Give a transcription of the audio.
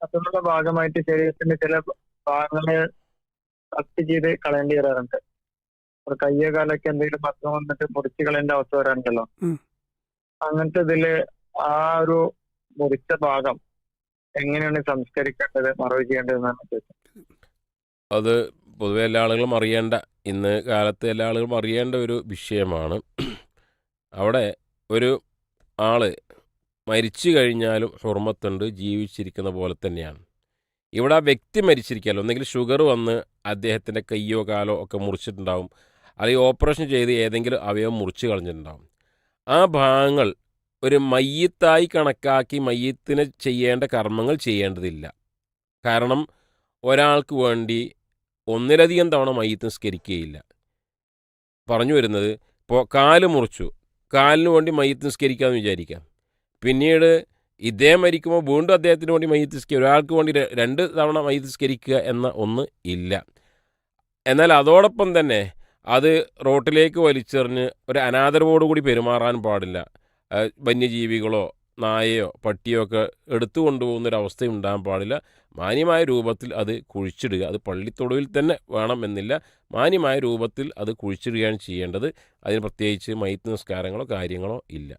അതിനുള്ള ഭാഗമായിട്ട് ശരീരത്തിന്റെ ചില ഭാഗങ്ങളെ കട്ട് ചെയ്ത് കളയേണ്ടി വരാറുണ്ട്. ഒരു കയ്യോ കാലൊക്കെ എന്തെങ്കിലും അസുഖം വന്നിട്ട് മുറിച്ച് കളയേണ്ട അവസ്ഥ വരാറുണ്ടല്ലോ. ഉം. അങ്ങനത്തെ ഇതില് ആ ഒരു മുറിച്ച ഭാഗം എങ്ങനെയാണ് സംസ്കരിക്കേണ്ടത്, മറവ് ചെയ്യേണ്ടതെന്നാണ് ചോദിച്ചത്. അത് പൊതുവെ എല്ലാ ആളുകളും അറിയേണ്ട, ഇന്ന് കാലത്ത് എല്ലാ ആളുകളും അറിയേണ്ട ഒരു വിഷയമാണ്. അവിടെ ഒരു ആള് മരിച്ചു കഴിഞ്ഞാലും ഹുർമത്തുണ്ട്, ജീവിച്ചിരിക്കുന്ന പോലെ തന്നെയാണ്. ഇവിടെ ആ വ്യക്തി മരിച്ചിരിക്കാമല്ലോ, ഒന്നെങ്കിൽ ഷുഗർ വന്ന് അദ്ദേഹത്തിൻ്റെ കയ്യോ കാലോ ഒക്കെ മുറിച്ചിട്ടുണ്ടാവും, അല്ലെങ്കിൽ ഓപ്പറേഷൻ ചെയ്ത് ഏതെങ്കിലും അവയവം മുറിച്ച് കളഞ്ഞിട്ടുണ്ടാവും. ആ ഭാഗങ്ങൾ ഒരു മയ്യിത്തായി കണക്കാക്കി മയ്യിത്തിന് ചെയ്യേണ്ട കർമ്മങ്ങൾ ചെയ്യേണ്ടതില്ല. കാരണം ഒരാൾക്ക് വേണ്ടി ഒന്നിലധികം തവണ മയ്യിത്ത് നിസ്കരിക്കുകയില്ല. പറഞ്ഞു വരുന്നത്, ഇപ്പോൾ കാല് മുറിച്ചു, കാലിന് വേണ്ടി മയ്യിത്ത് നിസ്കരിക്കാമെന്ന് വിചാരിക്കാം. പിന്നീട് ഇദ്ദേഹം മരിക്കുമ്പോൾ വീണ്ടും അദ്ദേഹത്തിന് വേണ്ടി മയ്യിത്ത് നിസ്കരിക്കുക, ഒരാൾക്ക് വേണ്ടി 2 തവണ മയ്യിത്ത് നിസ്കരിക്കുക എന്ന ഒന്ന് ഇല്ല. എന്നാൽ അതോടൊപ്പം തന്നെ അത് റോട്ടിലേക്ക് വലിച്ചെറിഞ്ഞ് ഒരു അനാദരവോടുകൂടി പെരുമാറാൻ പാടില്ല. വന്യജീവികളോ നായയോ പട്ടിയോ ഒക്കെ എടുത്തു കൊണ്ടുപോകുന്നൊരവസ്ഥ ഉണ്ടാകാൻ പാടില്ല. മാന്യമായ രൂപത്തിൽ അത് കുഴിച്ചിടുക. അത് പള്ളിത്തൊടുവിൽ തന്നെ വേണമെന്നില്ല, മാന്യമായ രൂപത്തിൽ അത് കുഴിച്ചിടുകയാണ് ചെയ്യേണ്ടത്. അതിന് പ്രത്യേകിച്ച് മയ്യിത്ത് നിസ്കാരങ്ങളോ കാര്യങ്ങളോ ഇല്ല.